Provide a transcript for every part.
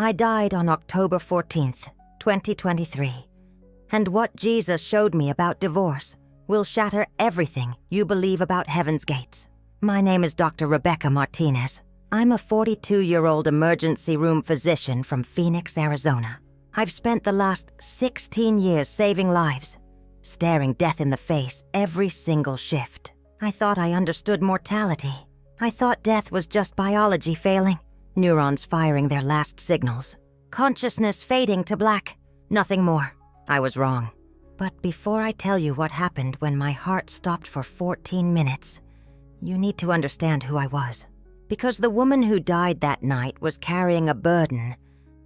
I died on October 14th, 2023. And what Jesus showed me about divorce will shatter everything you believe about heaven's gates. My name is Dr. Rebecca Martinez. I'm a 42-year-old emergency room physician from Phoenix, Arizona. I've spent the last 16 years saving lives, staring death in the face every single shift. I thought I understood mortality. I thought death was just biology failing, neurons firing their last signals, consciousness fading to black, nothing more. I was wrong. But before I tell you what happened when my heart stopped for 14 minutes, you need to understand who I was. Because the woman who died that night was carrying a burden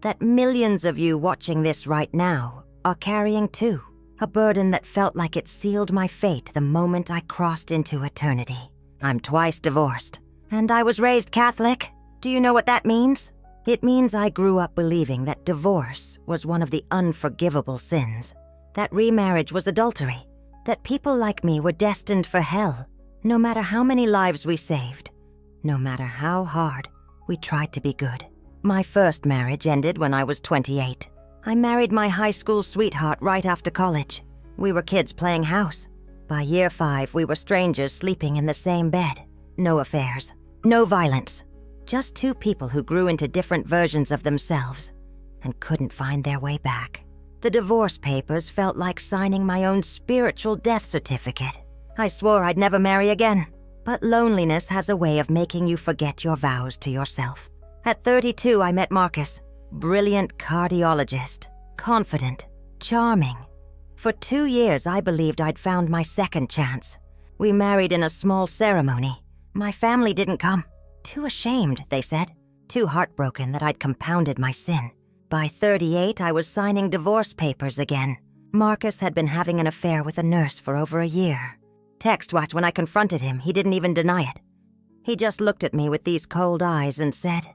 that millions of you watching this right now are carrying too. A burden that felt like it sealed my fate the moment I crossed into eternity. I'm twice divorced, and I was raised Catholic. Do you know what that means? It means I grew up believing that divorce was one of the unforgivable sins, that remarriage was adultery, that people like me were destined for hell, no matter how many lives we saved, no matter how hard we tried to be good. My first marriage ended when I was 28. I married my high school sweetheart right after college. We were kids playing house. By year 5, we were strangers sleeping in the same bed. No affairs, no violence. Just two people who grew into different versions of themselves and couldn't find their way back. The divorce papers felt like signing my own spiritual death certificate. I swore I'd never marry again. But loneliness has a way of making you forget your vows to yourself. At 32, I met Marcus. Brilliant cardiologist, confident, charming. For 2 years, I believed I'd found my second chance. We married in a small ceremony. My family didn't come. Too ashamed, they said. Too heartbroken that I'd compounded my sin. By 38, I was signing divorce papers again. Marcus had been having an affair with a nurse for over a year. Text what, when I confronted him, he didn't even deny it. He just looked at me with these cold eyes and said,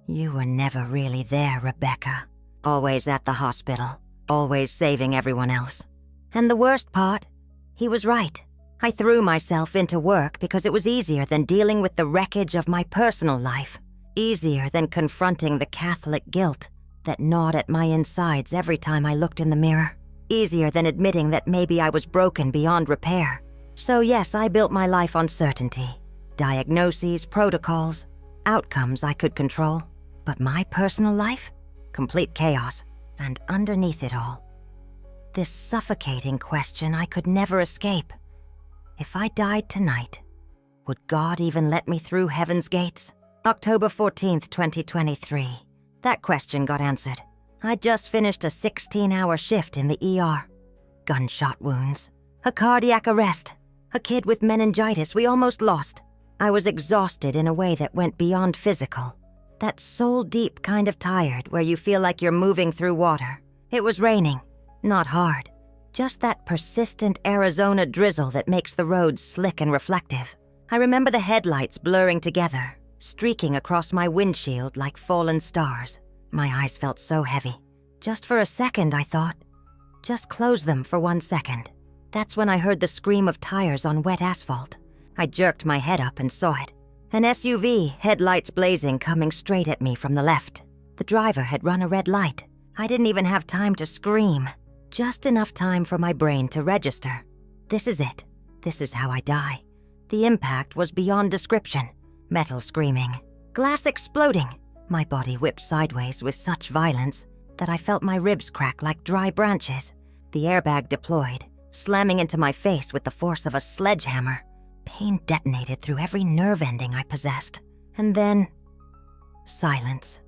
"You were never really there, Rebecca. Always at the hospital, always saving everyone else." And the worst part, he was right. I threw myself into work because it was easier than dealing with the wreckage of my personal life. Easier than confronting the Catholic guilt that gnawed at my insides every time I looked in the mirror. Easier than admitting that maybe I was broken beyond repair. So yes, I built my life on certainty. Diagnoses, protocols, outcomes I could control. But my personal life? Complete chaos. And underneath it all, this suffocating question I could never escape. If I died tonight, would God even let me through heaven's gates? October 14th, 2023. That question got answered. I'd just finished a 16-hour shift in the ER. Gunshot wounds. A cardiac arrest. A kid with meningitis we almost lost. I was exhausted in a way that went beyond physical. That soul-deep kind of tired where you feel like you're moving through water. It was raining. Not hard. Just that persistent Arizona drizzle that makes the roads slick and reflective. I remember the headlights blurring together, streaking across my windshield like fallen stars. My eyes felt so heavy. Just for a second, I thought, just close them for 1 second. That's when I heard the scream of tires on wet asphalt. I jerked my head up and saw it. An SUV, headlights blazing, coming straight at me from the left. The driver had run a red light. I didn't even have time to scream. Just enough time for my brain to register. This is it. This is how I die. The impact was beyond description. Metal screaming. Glass exploding. My body whipped sideways with such violence that I felt my ribs crack like dry branches. The airbag deployed, slamming into my face with the force of a sledgehammer. Pain detonated through every nerve ending I possessed. And then, silence.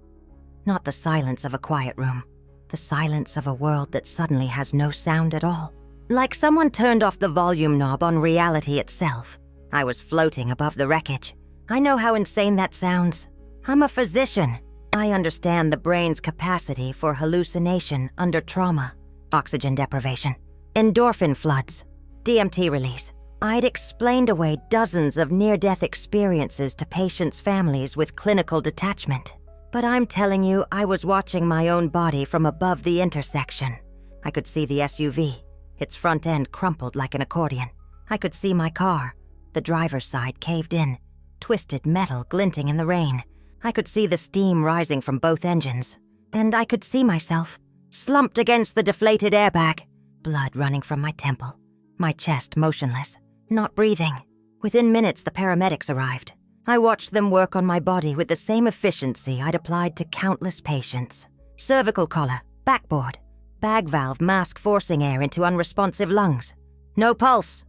Not the silence of a quiet room. The silence of a world that suddenly has no sound at all. Like someone turned off the volume knob on reality itself. I was floating above the wreckage. I know how insane that sounds. I'm a physician. I understand the brain's capacity for hallucination under trauma, oxygen deprivation, endorphin floods, DMT release. I'd explained away dozens of near-death experiences to patients' families with clinical detachment. But I'm telling you, I was watching my own body from above the intersection. I could see the SUV, its front end crumpled like an accordion. I could see my car, the driver's side caved in, twisted metal glinting in the rain. I could see the steam rising from both engines, and I could see myself, slumped against the deflated airbag, blood running from my temple, my chest motionless, not breathing. Within minutes, the paramedics arrived. I watched them work on my body with the same efficiency I'd applied to countless patients. Cervical collar, backboard, bag valve mask forcing air into unresponsive lungs. "No pulse,"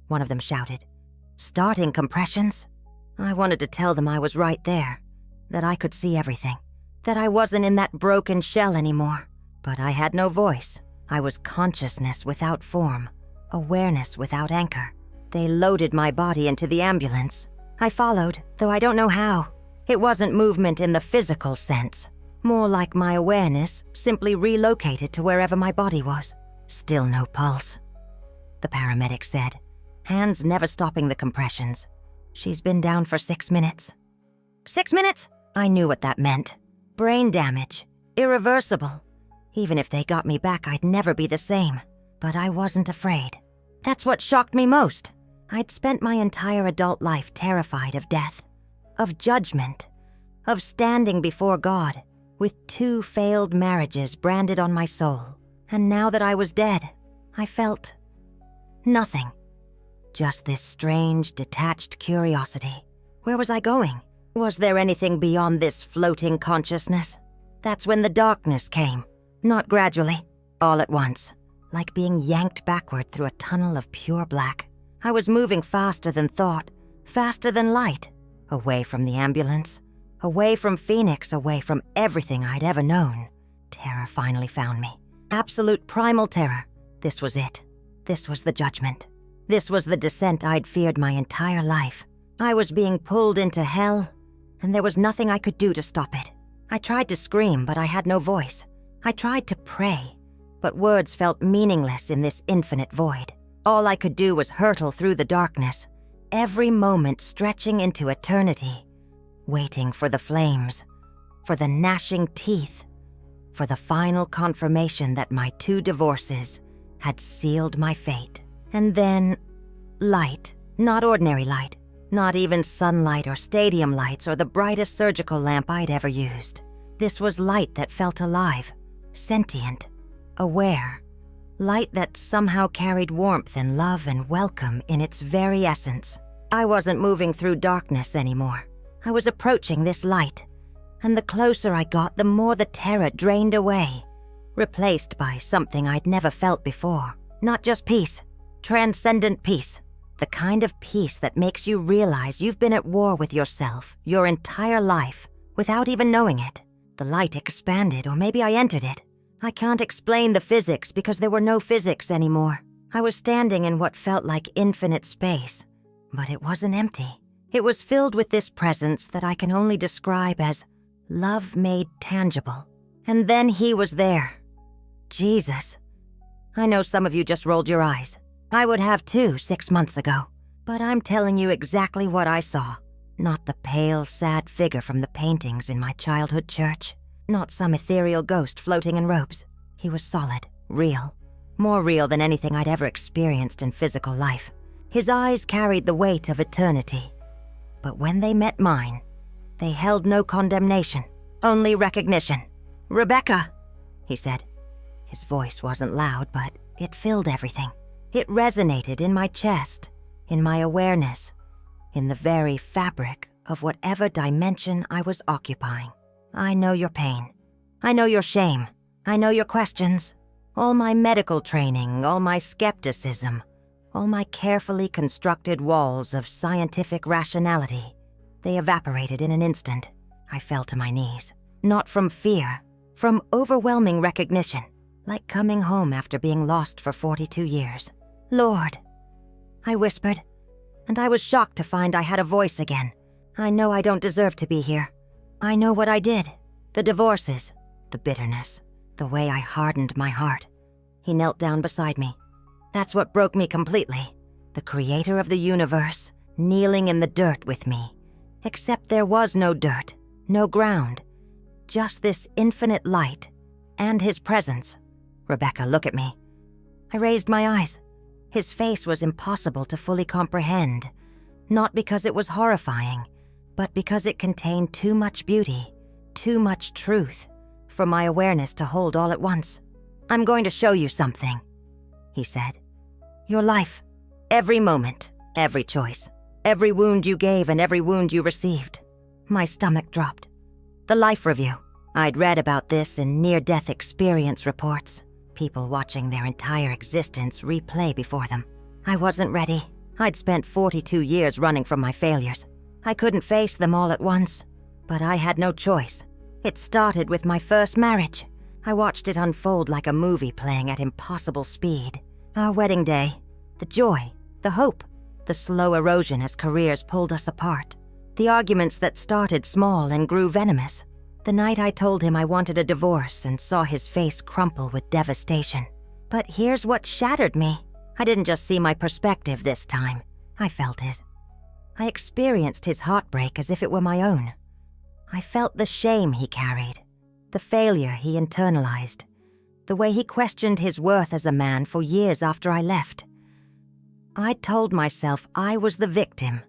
one of them shouted. "Starting compressions?" I wanted to tell them I was right there, that I could see everything, that I wasn't in that broken shell anymore. But I had no voice. I was consciousness without form, awareness without anchor. They loaded my body into the ambulance. I followed, though I don't know how. It wasn't movement in the physical sense, more like my awareness simply relocated to wherever my body was. "Still no pulse," the paramedic said, hands never stopping the compressions. "She's been down for 6 minutes." 6 minutes? I knew what that meant. Brain damage. Irreversible. Even if they got me back, I'd never be the same. But I wasn't afraid. That's what shocked me most. I'd spent my entire adult life terrified of death, of judgment, of standing before God with 2 failed marriages branded on my soul. And now that I was dead, I felt nothing. Just this strange, detached curiosity. Where was I going? Was there anything beyond this floating consciousness? That's when the darkness came. Not gradually, all at once, like being yanked backward through a tunnel of pure black. I was moving faster than thought, faster than light, away from the ambulance, away from Phoenix, away from everything I'd ever known. Terror finally found me. Absolute primal terror. This was it. This was the judgment. This was the descent I'd feared my entire life. I was being pulled into hell, and there was nothing I could do to stop it. I tried to scream, but I had no voice. I tried to pray, but words felt meaningless in this infinite void. All I could do was hurtle through the darkness, every moment stretching into eternity, waiting for the flames, for the gnashing teeth, for the final confirmation that my 2 divorces had sealed my fate. And then, light, not ordinary light, not even sunlight or stadium lights or the brightest surgical lamp I'd ever used. This was light that felt alive, sentient, aware. Light that somehow carried warmth and love and welcome in its very essence. I wasn't moving through darkness anymore. I was approaching this light, and the closer I got, the more the terror drained away, replaced by something I'd never felt before. Not just peace, transcendent peace. The kind of peace that makes you realize you've been at war with yourself your entire life without even knowing it. The light expanded, or maybe I entered it. I can't explain the physics because there were no physics anymore. I was standing in what felt like infinite space, but it wasn't empty. It was filled with this presence that I can only describe as love made tangible. And then he was there. Jesus. I know some of you just rolled your eyes. I would have too 6 months ago. But I'm telling you exactly what I saw. Not the pale, sad figure from the paintings in my childhood church. Not some ethereal ghost floating in robes. He was solid, real. More real than anything I'd ever experienced in physical life. His eyes carried the weight of eternity. But when they met mine, they held no condemnation, only recognition. "Rebecca," he said. His voice wasn't loud, but it filled everything. It resonated in my chest, in my awareness, in the very fabric of whatever dimension I was occupying. I know your pain. I know your shame. I know your questions. All my medical training, all my skepticism, all my carefully constructed walls of scientific rationality, they evaporated in an instant. I fell to my knees, not from fear, from overwhelming recognition, like coming home after being lost for 42 years. "Lord," I whispered, and I was shocked to find I had a voice again. I know I don't deserve to be here. I know what I did. The divorces, the bitterness, the way I hardened my heart. He knelt down beside me. That's what broke me completely. The creator of the universe, kneeling in the dirt with me. Except there was no dirt, no ground. Just this infinite light and his presence. "Rebecca, look at me." I raised my eyes. His face was impossible to fully comprehend. Not because it was horrifying, but because it contained too much beauty, too much truth, for my awareness to hold all at once. "I'm going to show you something," he said. "Your life, every moment, every choice, every wound you gave and every wound you received." My stomach dropped. The life review. I'd read about this in near-death experience reports. People watching their entire existence replay before them. I wasn't ready. I'd spent 42 years running from my failures. I couldn't face them all at once, but I had no choice. It started with my first marriage. I watched it unfold like a movie playing at impossible speed. Our wedding day, the joy, the hope, the slow erosion as careers pulled us apart. The arguments that started small and grew venomous. The night I told him I wanted a divorce and saw his face crumple with devastation. But here's what shattered me. I didn't just see my perspective this time. I felt it. I experienced his heartbreak as if it were my own. I felt the shame he carried, the failure he internalized, the way he questioned his worth as a man for years after I left. I'd told myself I was the victim,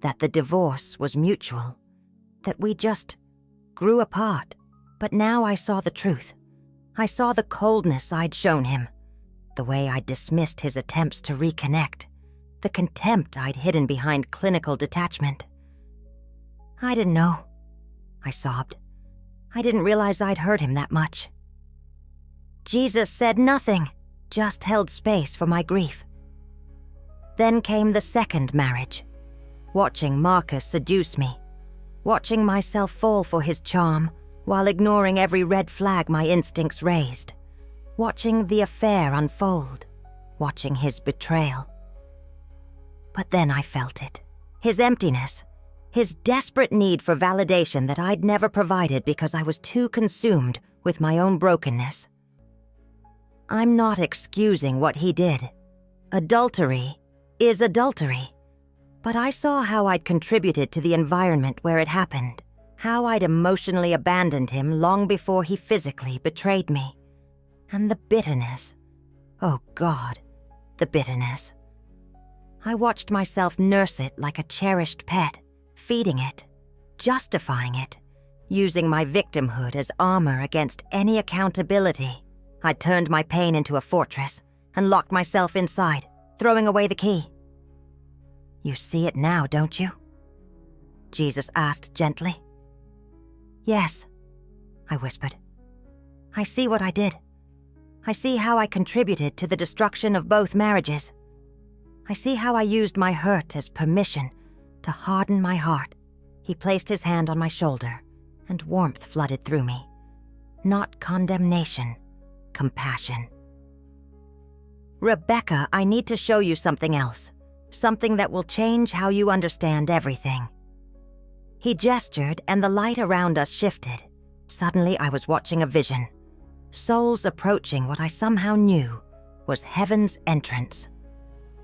that the divorce was mutual, that we just grew apart. But now I saw the truth. I saw the coldness I'd shown him, the way I'd dismissed his attempts to reconnect, the contempt I'd hidden behind clinical detachment. "I didn't know," I sobbed. "I didn't realize I'd hurt him that much." Jesus said nothing, just held space for my grief. Then came the second marriage. Watching Marcus seduce me, watching myself fall for his charm while ignoring every red flag my instincts raised, watching the affair unfold, watching his betrayal. But then I felt it, his emptiness, his desperate need for validation that I'd never provided because I was too consumed with my own brokenness. I'm not excusing what he did. Adultery is adultery. But I saw how I'd contributed to the environment where it happened, how I'd emotionally abandoned him long before he physically betrayed me. And the bitterness. Oh God, the bitterness. I watched myself nurse it like a cherished pet, feeding it, justifying it, using my victimhood as armor against any accountability. I turned my pain into a fortress and locked myself inside, throwing away the key. "You see it now, don't you?" Jesus asked gently. "Yes," I whispered. "I see what I did. I see how I contributed to the destruction of both marriages. I see how I used my hurt as permission to harden my heart." He placed his hand on my shoulder, and warmth flooded through me. Not condemnation, compassion. "Rebecca, I need to show you something else. Something that will change how you understand everything." He gestured, and the light around us shifted. Suddenly, I was watching a vision. Souls approaching what I somehow knew was heaven's entrance.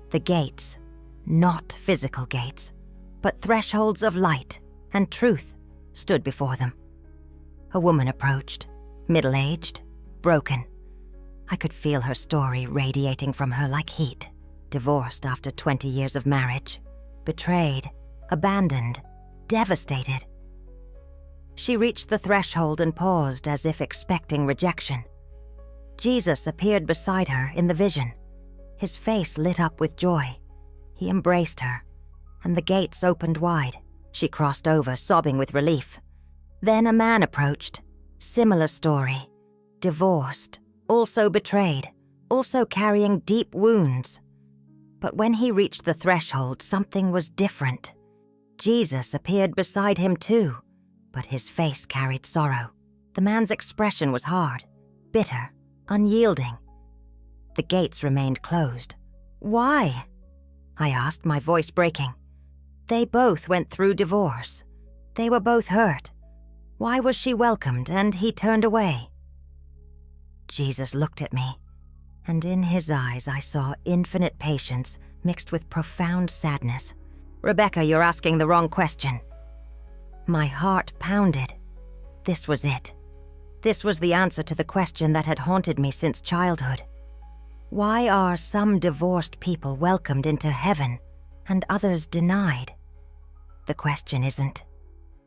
The gates, not physical gates, but thresholds of light and truth, stood before them. A woman approached, middle-aged, broken. I could feel her story radiating from her like heat. Divorced after 20 years of marriage, betrayed, abandoned, devastated. She reached the threshold and paused as if expecting rejection. Jesus appeared beside her in the vision, his face lit up with joy. He embraced her, and the gates opened wide. She crossed over, sobbing with relief. Then a man approached, similar story, divorced, also betrayed, also carrying deep wounds. But when he reached the threshold, something was different. Jesus appeared beside him too, but his face carried sorrow. The man's expression was hard, bitter, unyielding. The gates remained closed. "Why?" I asked, my voice breaking. They both went through divorce. They were both hurt. Why was she welcomed and he turned away? Jesus looked at me, and in his eyes I saw infinite patience mixed with profound sadness. "Rebecca, you're asking the wrong question." My heart pounded. This was it. This was the answer to the question that had haunted me since childhood. Why are some divorced people welcomed into heaven and others denied? The question isn't,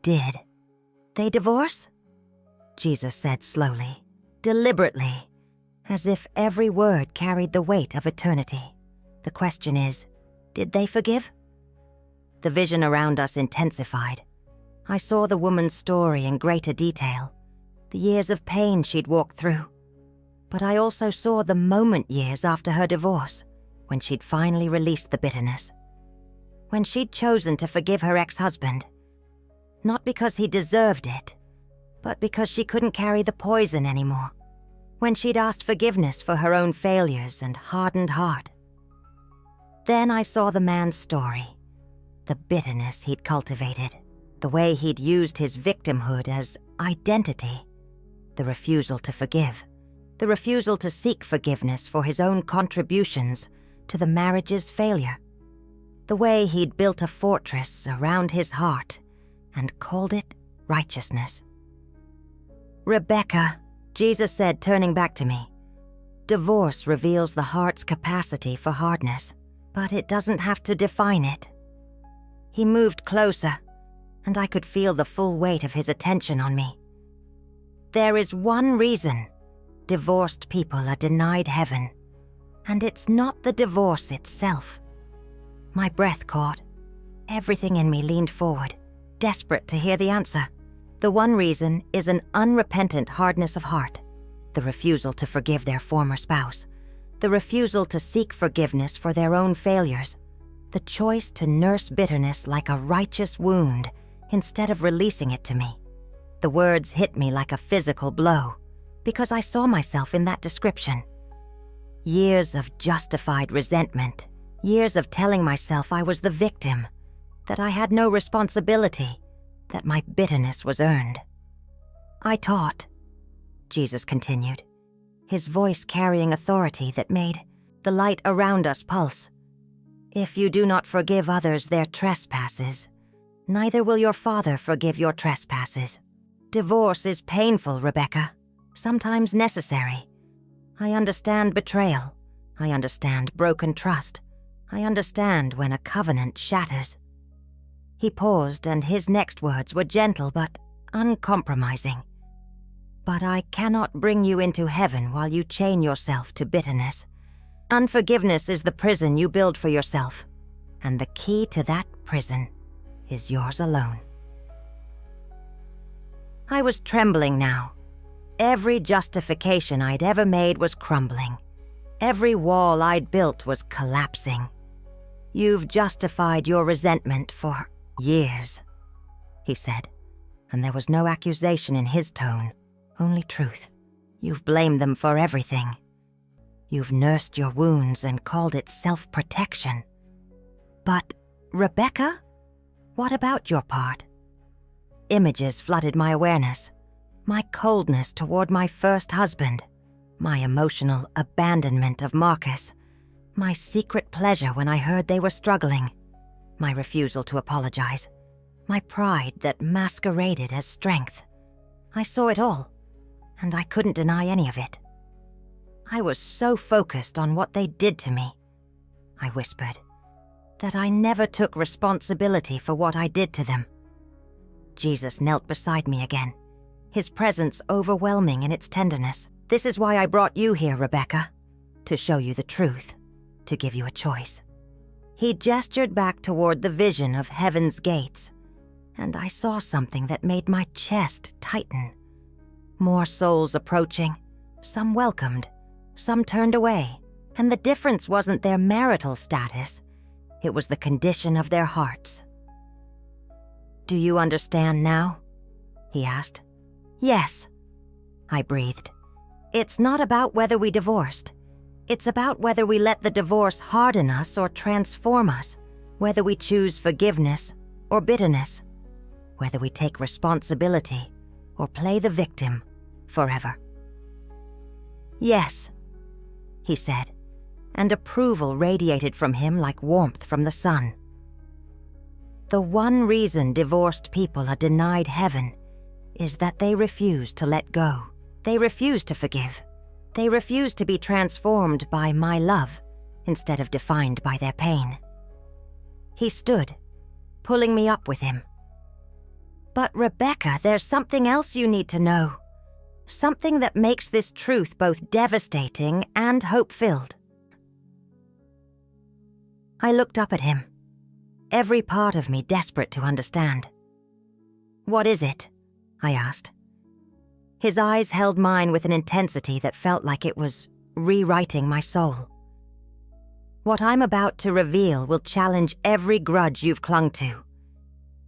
did. They divorce? Jesus said slowly, deliberately, as if every word carried the weight of eternity. The question is, did they forgive? The vision around us intensified. I saw the woman's story in greater detail, the years of pain she'd walked through. But I also saw the moment years after her divorce, when she'd finally released the bitterness. When she'd chosen to forgive her ex-husband, not because he deserved it, but because she couldn't carry the poison anymore. When she'd asked forgiveness for her own failures and hardened heart. Then I saw the man's story, the bitterness he'd cultivated, the way he'd used his victimhood as identity, the refusal to forgive, the refusal to seek forgiveness for his own contributions to the marriage's failure, the way he'd built a fortress around his heart and called it righteousness. "Rebecca," Jesus said, turning back to me, "divorce reveals the heart's capacity for hardness, but it doesn't have to define it." He moved closer, and I could feel the full weight of his attention on me. "There is one reason divorced people are denied heaven, and it's not the divorce itself." My breath caught. Everything in me leaned forward, desperate to hear the answer. The one reason is an unrepentant hardness of heart, the refusal to forgive their former spouse, the refusal to seek forgiveness for their own failures, the choice to nurse bitterness like a righteous wound instead of releasing it to me. The words hit me like a physical blow, because I saw myself in that description. Years of justified resentment, years of telling myself I was the victim, that I had no responsibility, that my bitterness was earned. "I taught," Jesus continued, his voice carrying authority that made the light around us pulse. "If you do not forgive others their trespasses, neither will your Father forgive your trespasses." Divorce is painful, Rebecca, sometimes necessary. I understand betrayal. I understand broken trust. I understand when a covenant shatters. He paused, and his next words were gentle but uncompromising. "But I cannot bring you into heaven while you chain yourself to bitterness. Unforgiveness is the prison you build for yourself, and the key to that prison is yours alone." I was trembling now. Every justification I'd ever made was crumbling. Every wall I'd built was collapsing. "You've justified your resentment for years," he said, and there was no accusation in his tone, only truth. "You've blamed them for everything. You've nursed your wounds and called it self-protection. But, Rebecca, what about your part?" Images flooded my awareness. My coldness toward my first husband, my emotional abandonment of Marcus, my secret pleasure when I heard they were struggling, my refusal to apologize, my pride that masqueraded as strength. I saw it all, and I couldn't deny any of it. I was so focused on what they did to me, I whispered, that I never took responsibility for what I did to them. Jesus knelt beside me again, his presence overwhelming in its tenderness. "This is why I brought you here, Rebecca, to show you the truth, to give you a choice." He gestured back toward the vision of heaven's gates, and I saw something that made my chest tighten. More souls approaching, some welcomed, some turned away, and the difference wasn't their marital status, it was the condition of their hearts. "Do you understand now?" he asked. "Yes," I breathed. "It's not about whether we divorced. It's about whether we let the divorce harden us or transform us, whether we choose forgiveness or bitterness, whether we take responsibility or play the victim forever." "Yes," he said, and approval radiated from him like warmth from the sun. The one reason divorced people are denied heaven is that they refuse to let go. They refuse to forgive. They refuse to be transformed by my love instead of defined by their pain. He stood, pulling me up with him. But Rebecca, there's something else you need to know. Something that makes this truth both devastating and hope-filled. I looked up at him, every part of me desperate to understand. "What is it?" I asked. His eyes held mine with an intensity that felt like it was rewriting my soul. "What I'm about to reveal will challenge every grudge you've clung to,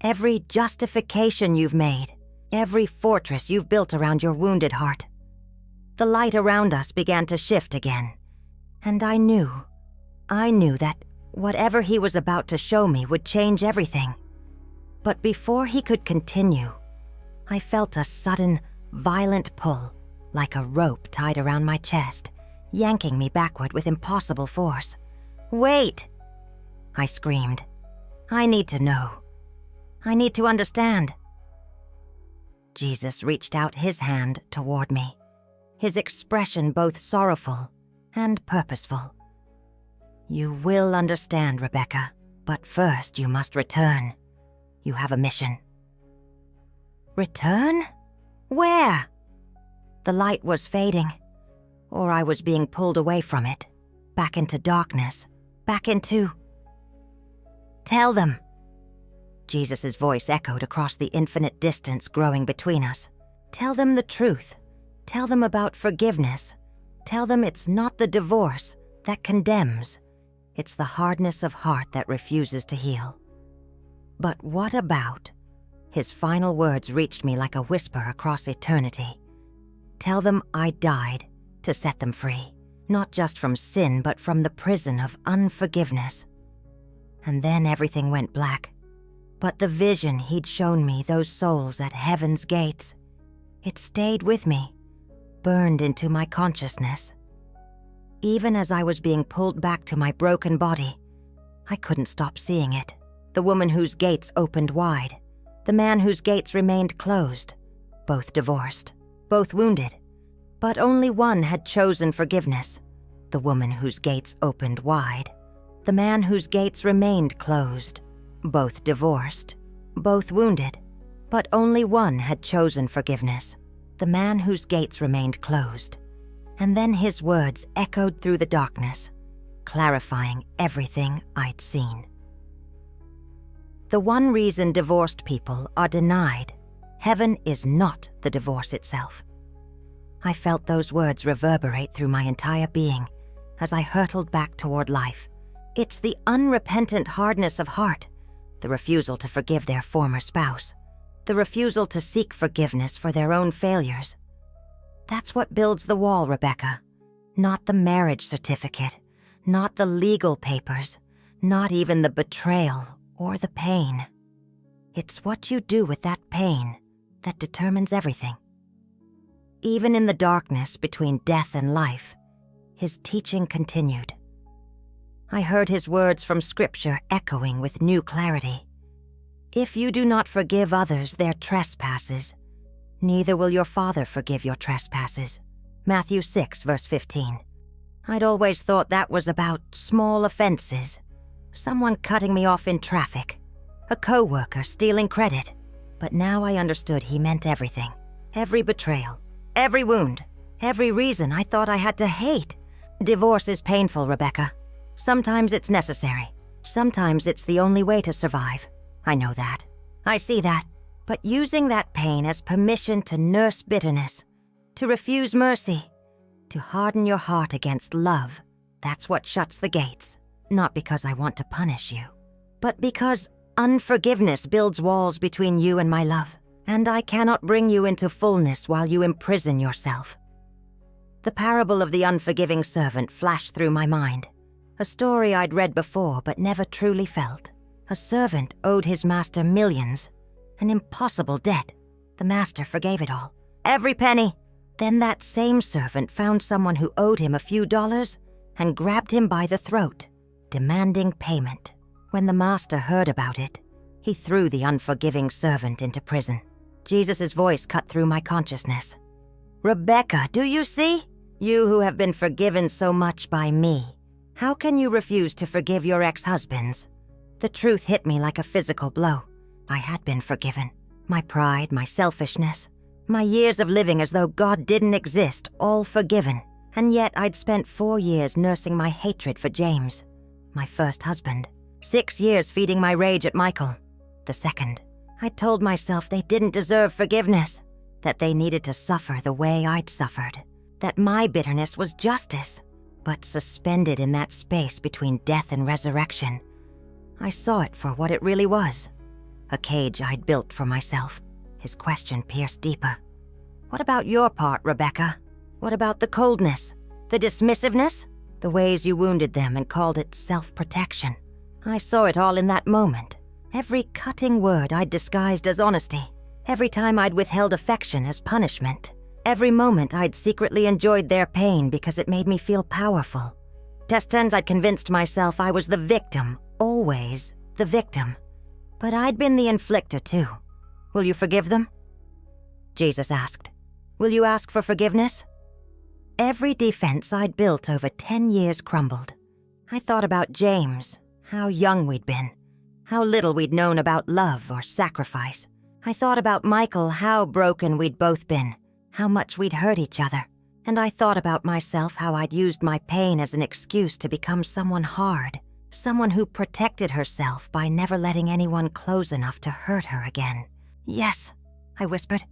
every justification you've made, every fortress you've built around your wounded heart." The light around us began to shift again, and I knew that whatever he was about to show me would change everything. But before he could continue, I felt a sudden, violent pull, like a rope tied around my chest, yanking me backward with impossible force. "Wait!" I screamed. "I need to know. I need to understand." Jesus reached out his hand toward me, his expression both sorrowful and purposeful. "You will understand, Rebecca, but first you must return. You have a mission." Return? Where? The light was fading, or I was being pulled away from it, back into darkness, back into... "Tell them." Jesus' voice echoed across the infinite distance growing between us. "Tell them the truth. Tell them about forgiveness. Tell them it's not the divorce that condemns. It's the hardness of heart that refuses to heal." But what about? His final words reached me like a whisper across eternity. "Tell them I died to set them free, not just from sin, but from the prison of unforgiveness." And then everything went black. But the vision he'd shown me, those souls at heaven's gates, it stayed with me, burned into my consciousness. Even as I was being pulled back to my broken body, I couldn't stop seeing it. The woman whose gates opened wide, the man whose gates remained closed, both divorced, both wounded, but only one had chosen forgiveness. The woman whose gates opened wide, the man whose gates remained closed, both divorced, both wounded, but only one had chosen forgiveness. The man whose gates remained closed. And then his words echoed through the darkness, clarifying everything I'd seen. The one reason divorced people are denied heaven is not the divorce itself. I felt those words reverberate through my entire being as I hurtled back toward life. It's the unrepentant hardness of heart, the refusal to forgive their former spouse, the refusal to seek forgiveness for their own failures. That's what builds the wall, Rebecca. Not the marriage certificate, not the legal papers, not even the betrayal or the pain. It's what you do with that pain that determines everything. Even in the darkness between death and life, his teaching continued. I heard his words from Scripture echoing with new clarity. "If you do not forgive others their trespasses, neither will your Father forgive your trespasses." Matthew 6, verse 15. I'd always thought that was about small offenses. Someone cutting me off in traffic, a co-worker stealing credit. But now I understood he meant everything. Every betrayal, every wound, every reason I thought I had to hate. Divorce is painful, Rebecca. Sometimes it's necessary. Sometimes it's the only way to survive. I know that. I see that. But using that pain as permission to nurse bitterness, to refuse mercy, to harden your heart against love, that's what shuts the gates. Not because I want to punish you, but because unforgiveness builds walls between you and my love, and I cannot bring you into fullness while you imprison yourself. The parable of the unforgiving servant flashed through my mind, a story I'd read before but never truly felt. A servant owed his master millions, an impossible debt. The master forgave it all, every penny. Then that same servant found someone who owed him a few dollars and grabbed him by the throat, demanding payment. When the master heard about it, he threw the unforgiving servant into prison. Jesus' voice cut through my consciousness. "Rebecca, do you see? You who have been forgiven so much by me. How can you refuse to forgive your ex-husbands?" The truth hit me like a physical blow. I had been forgiven. My pride, my selfishness, my years of living as though God didn't exist, all forgiven. And yet I'd spent 4 years nursing my hatred for James, my first husband. 6 years feeding my rage at Michael, the second. I told myself they didn't deserve forgiveness, that they needed to suffer the way I'd suffered, that my bitterness was justice. But suspended in that space between death and resurrection, I saw it for what it really was, a cage I'd built for myself. His question pierced deeper. What about your part, Rebecca? What about the coldness, the dismissiveness, the ways you wounded them and called it self-protection? I saw it all in that moment. Every cutting word I'd disguised as honesty. Every time I'd withheld affection as punishment. Every moment I'd secretly enjoyed their pain because it made me feel powerful. Times I'd convinced myself I was the victim, always the victim. But I'd been the inflictor too. Will you forgive them? Jesus asked. Will you ask for forgiveness? Every defense I'd built over 10 years crumbled. I thought about James, how young we'd been, how little we'd known about love or sacrifice. I thought about Michael, how broken we'd both been, how much we'd hurt each other. And I thought about myself, how I'd used my pain as an excuse to become someone hard, someone who protected herself by never letting anyone close enough to hurt her again. Yes, I whispered.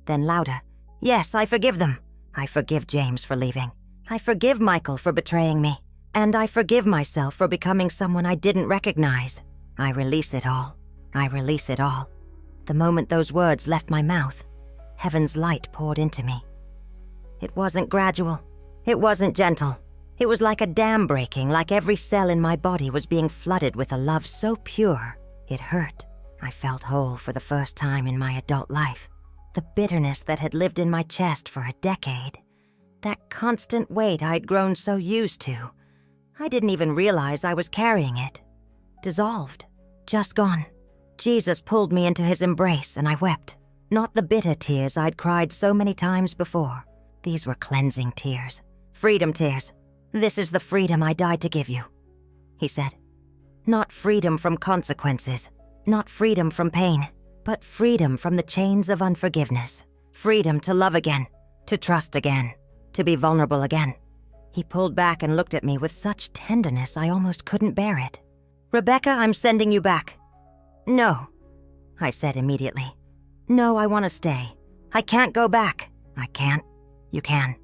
Then louder. Yes, I forgive them. I forgive James for leaving. I forgive Michael for betraying me. And I forgive myself for becoming someone I didn't recognize. I release it all. I release it all. The moment those words left my mouth, heaven's light poured into me. It wasn't gradual. It wasn't gentle. It was like a dam breaking, like every cell in my body was being flooded with a love so pure, it hurt. I felt whole for the first time in my adult life. The bitterness that had lived in my chest for a decade, that constant weight I'd grown so used to, I didn't even realize I was carrying it. Dissolved. Just gone. Jesus pulled me into his embrace and I wept. Not the bitter tears I'd cried so many times before. These were cleansing tears. Freedom tears. This is the freedom I died to give you, he said. Not freedom from consequences. Not freedom from pain. But freedom from the chains of unforgiveness. Freedom to love again. To trust again. To be vulnerable again. He pulled back and looked at me with such tenderness I almost couldn't bear it. Rebecca, I'm sending you back. No, I said immediately. No, I want to stay. I can't go back. I can't. You can,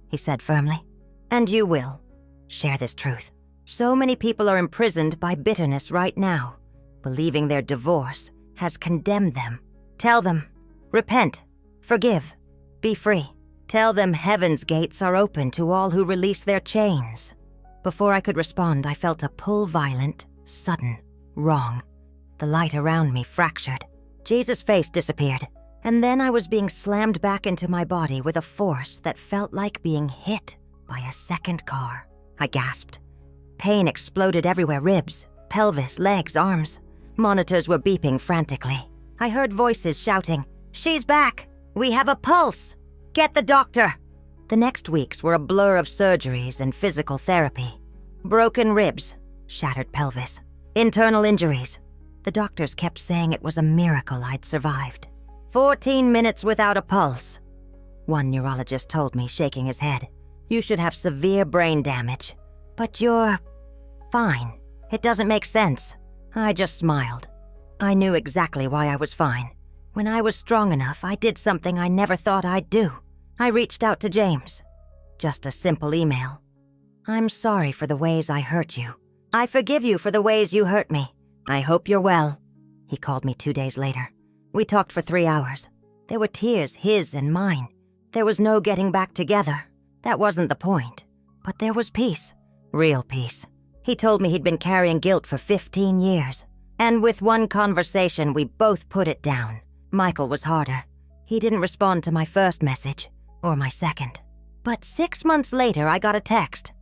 he said firmly. And you will. Share this truth. So many people are imprisoned by bitterness right now, believing their divorce has condemned them. Tell them, repent, forgive, be free. Tell them heaven's gates are open to all who release their chains. Before I could respond, I felt a pull violent, sudden, wrong. The light around me fractured. Jesus' face disappeared, and then I was being slammed back into my body with a force that felt like being hit by a second car. I gasped. Pain exploded everywhere, ribs, pelvis, legs, arms. Monitors were beeping frantically. I heard voices shouting, "She's back! We have a pulse! Get the doctor!" The next weeks were a blur of surgeries and physical therapy. Broken ribs, shattered pelvis, internal injuries. The doctors kept saying it was a miracle I'd survived. 14 minutes without a pulse. One neurologist told me, shaking his head. You should have severe brain damage. But you're fine. It doesn't make sense. I just smiled. I knew exactly why I was fine. When I was strong enough, I did something I never thought I'd do. I reached out to James. Just a simple email. I'm sorry for the ways I hurt you. I forgive you for the ways you hurt me. I hope you're well. He called me 2 days later. We talked for 3 hours. There were tears, his and mine. There was no getting back together. That wasn't the point. But there was peace. Real peace. He told me he'd been carrying guilt for 15 years. And with one conversation, we both put it down. Michael was harder. He didn't respond to my first message, or my second. But 6 months later, I got a text.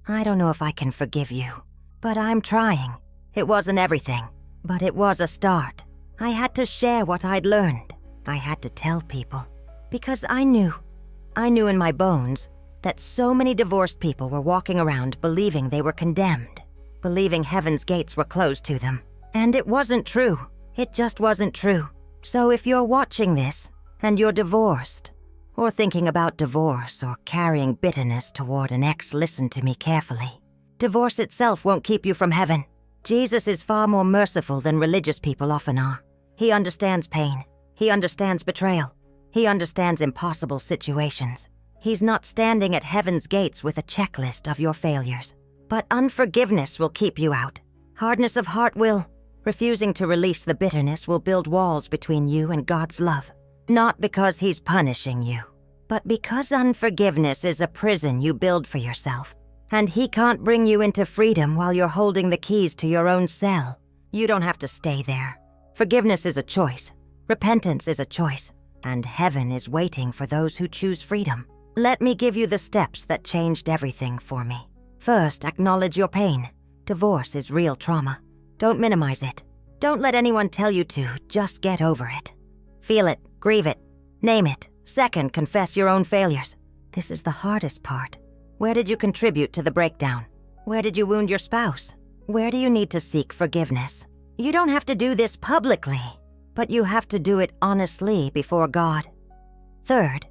I don't know if I can forgive you, but I'm trying. It wasn't everything, but it was a start. I had to share what I'd learned. I had to tell people. Because I knew in my bones that so many divorced people were walking around believing they were condemned, believing heaven's gates were closed to them. And it wasn't true. It just wasn't true. So if you're watching this, and you're divorced, or thinking about divorce, or carrying bitterness toward an ex, listen to me carefully. Divorce itself won't keep you from heaven. Jesus is far more merciful than religious people often are. He understands pain. He understands betrayal. He understands impossible situations. He's not standing at heaven's gates with a checklist of your failures. But unforgiveness will keep you out. Hardness of heart will. Refusing to release the bitterness will build walls between you and God's love. Not because He's punishing you, but because unforgiveness is a prison you build for yourself. And He can't bring you into freedom while you're holding the keys to your own cell. You don't have to stay there. Forgiveness is a choice. Repentance is a choice. And heaven is waiting for those who choose freedom. Let me give you the steps that changed everything for me. First, acknowledge your pain. Divorce is real trauma. Don't minimize it. Don't let anyone tell you to. Just get over it. Feel it, grieve it, name it. Second, confess your own failures. This is the hardest part. Where did you contribute to the breakdown? Where did you wound your spouse? Where do you need to seek forgiveness? You don't have to do this publicly, but you have to do it honestly before God. Third,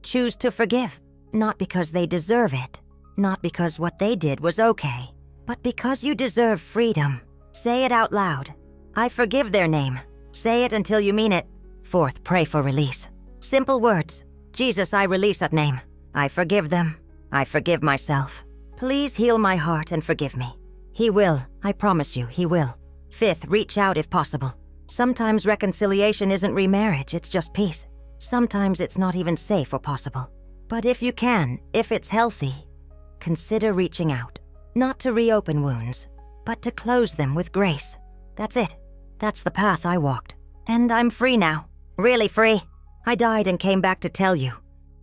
choose to forgive, not because they deserve it, not because what they did was okay, but because you deserve freedom. Say it out loud. I forgive their name. Say it until you mean it. Fourth, pray for release. Simple words. Jesus, I release that name. I forgive them. I forgive myself. Please heal my heart and forgive me. He will. I promise you, He will. Fifth, reach out if possible. Sometimes reconciliation isn't remarriage, it's just peace. Sometimes it's not even safe or possible. But if you can, if it's healthy, consider reaching out. Not to reopen wounds, but to close them with grace. That's it. That's the path I walked. And I'm free now. Really free. I died and came back to tell you.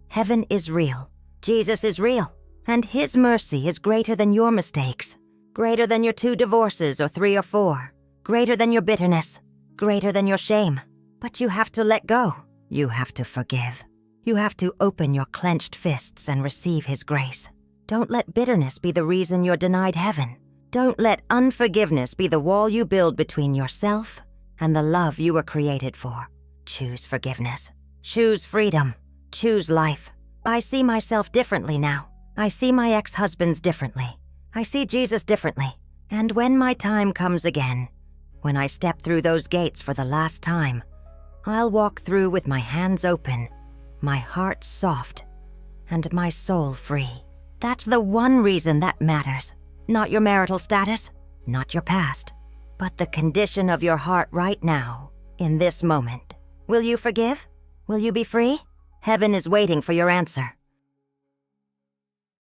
Heaven is real. Jesus is real. And His mercy is greater than your mistakes. Greater than your 2 divorces or 3 or 4. Greater than your bitterness. Greater than your shame. But you have to let go. You have to forgive. You have to open your clenched fists and receive His grace. Don't let bitterness be the reason you're denied heaven. Don't let unforgiveness be the wall you build between yourself and the love you were created for. Choose forgiveness. Choose freedom. Choose life. I see myself differently now. I see my ex-husbands differently. I see Jesus differently. And when my time comes again, when I step through those gates for the last time, I'll walk through with my hands open, my heart soft, and my soul free. That's the one reason that matters. Not your marital status, not your past, but the condition of your heart right now, in this moment. Will you forgive? Will you be free? Heaven is waiting for your answer.